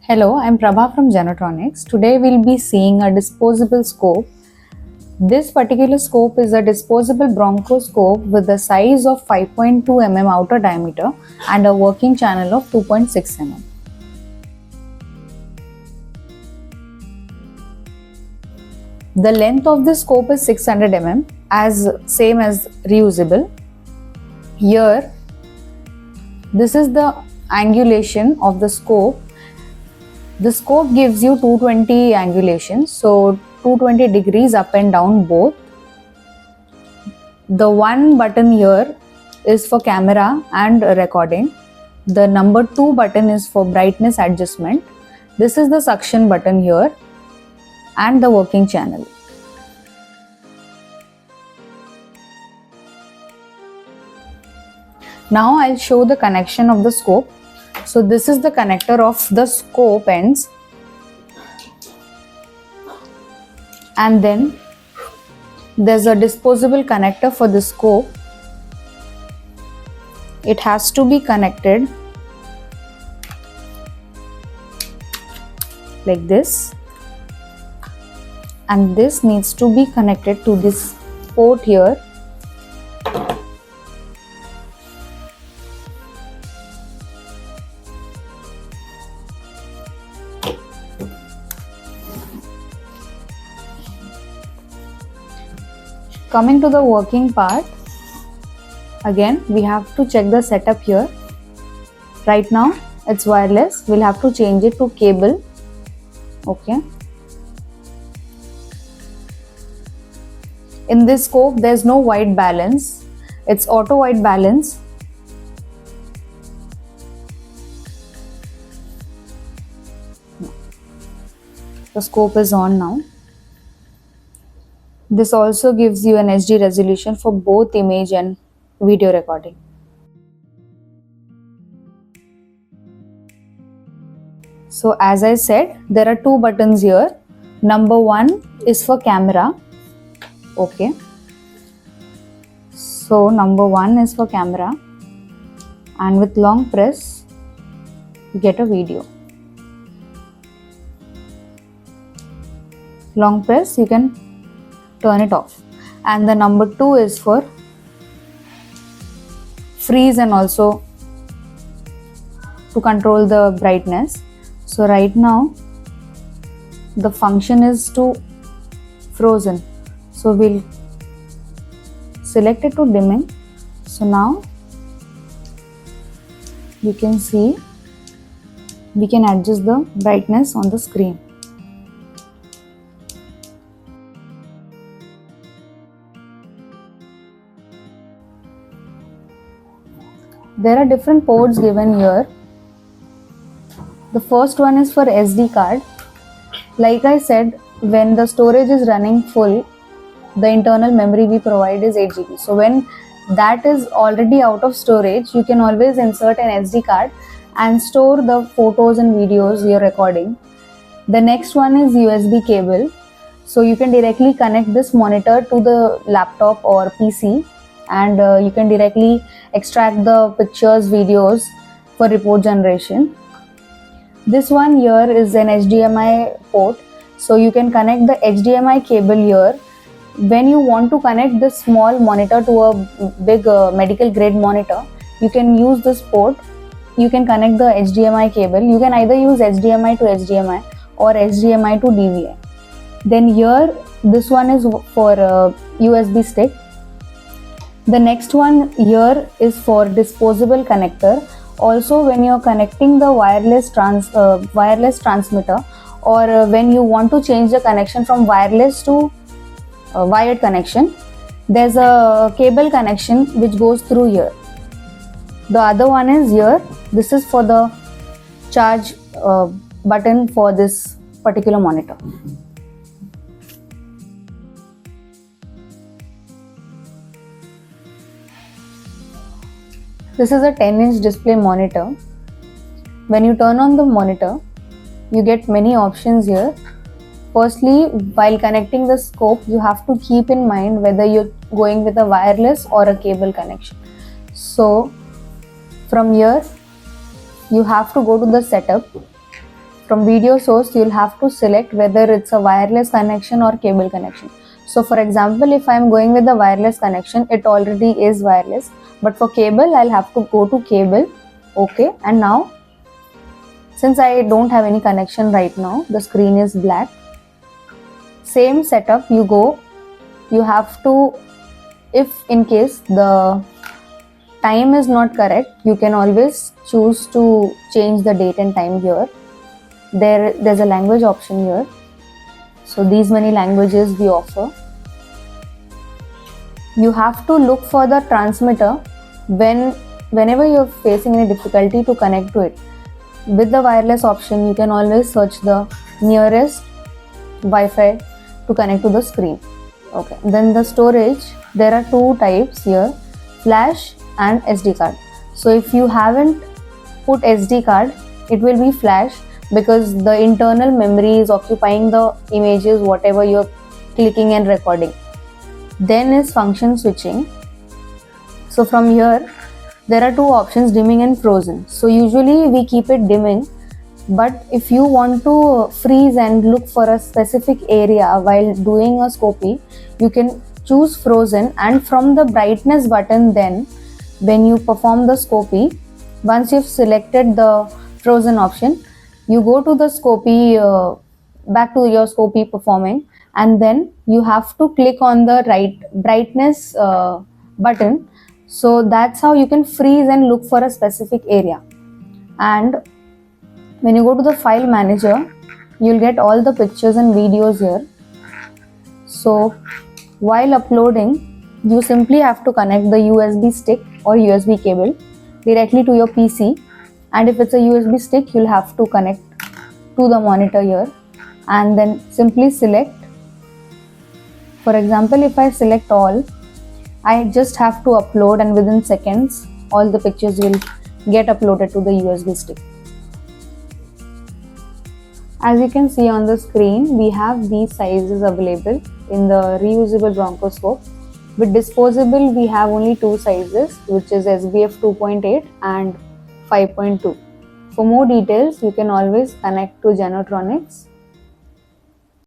Hello, I'm Prabha from Genotronics. Today we'll be seeing a disposable scope. This particular scope is a disposable bronchoscope with a size of 5.2 mm outer diameter and a working channel of 2.6 mm. The length of this scope is 600 mm, same as reusable. Here, this is the angulation of the scope. The scope gives you 220 angulations, so 220 degrees up and down both. The one button here is for camera and recording. The number 2 button is for brightness adjustment. This is the suction button here and the working channel. Now I'll show the connection of the scope. So this is the connector of the scope ends, and then there's a disposable connector for the scope. It has to be connected like this, and this needs to be connected to this port here. Coming to the working part, again we have to check the setup here. Right now it's wireless, we'll have to change it to cable. Okay. In this scope there's no white balance, it's auto white balance. The scope is on now. This also gives you an HD resolution for both image and video recording. So as I said, there are 2 buttons here. Number 1 is for camera. Okay. So number 1 is for camera, and with long press you get a video. Long press, you can turn it off. And the number 2 is for freeze and also to control the brightness. So right now the function is to frozen, so we'll select it to dimming. So now you can see we can adjust the brightness on the screen. There are different ports given here. The first one is for SD card. Like I said, when the storage is running full, the internal memory we provide is 8 GB. So when that is already out of storage, you can always insert an SD card and store the photos and videos you're recording. The next one is USB cable. So you can directly connect this monitor to the laptop or PC, and you can directly extract the pictures, videos for report generation. This one here is an HDMI port, so you can connect the HDMI cable here. When you want to connect this small monitor to a big medical grade monitor, you can use this port. You can connect the HDMI cable. You can either use HDMI to HDMI or HDMI to DVI. Then here, this one is for USB stick. The next one here is for disposable connector. Also, when you're connecting the wireless transmitter, or when you want to change the connection from wireless to wired connection, there's a cable connection which goes through here. The other one is here. This is for the charge button for this particular monitor. This is a 10-inch display monitor. When you turn on the monitor, you get many options here. Firstly, while connecting the scope, you have to keep in mind whether you're going with a wireless or a cable connection. So from here, you have to go to the setup From video source, you'll have to select whether it's a wireless connection or cable connection. So for example, if I'm going with the wireless connection, it already is wireless, but for cable, I'll have to go to cable. Okay, and now since I don't have any connection right now, the screen is black. Same setup, you have to, if in case the time is not correct, you can always choose to change the date and time here. There's a language option here. So these many languages we offer. You have to look for the transmitter whenever you're facing any difficulty to connect to it. With the wireless option, you can always search the nearest Wi-Fi to connect to the screen. Okay, then the storage, there are two types here, flash and SD card. So if you haven't put SD card, it will be flash, because the internal memory is occupying the images, whatever you're clicking and recording. Then is function switching. So from here, there are two options, dimming and frozen. So usually we keep it dimming, but if you want to freeze and look for a specific area while doing a scopy, you can choose frozen, and from the brightness button, then when you perform the scopy, once you've selected the frozen option, you go to the scopy, back to your scopy performing, and then you have to click on the right brightness button. So that's how you can freeze and look for a specific area. And when you go to the file manager, you'll get all the pictures and videos here. So while uploading, you simply have to connect the USB stick or USB cable directly to your PC. And if it's a USB stick, you'll have to connect to the monitor here and then simply select. For example, if I select all, I just have to upload, and within seconds, all the pictures will get uploaded to the USB stick. As you can see on the screen, we have these sizes available in the reusable bronchoscope. With disposable, we have only two sizes, which is SBF 2.8 and 5.2. For more details, you can always connect to Genotronics.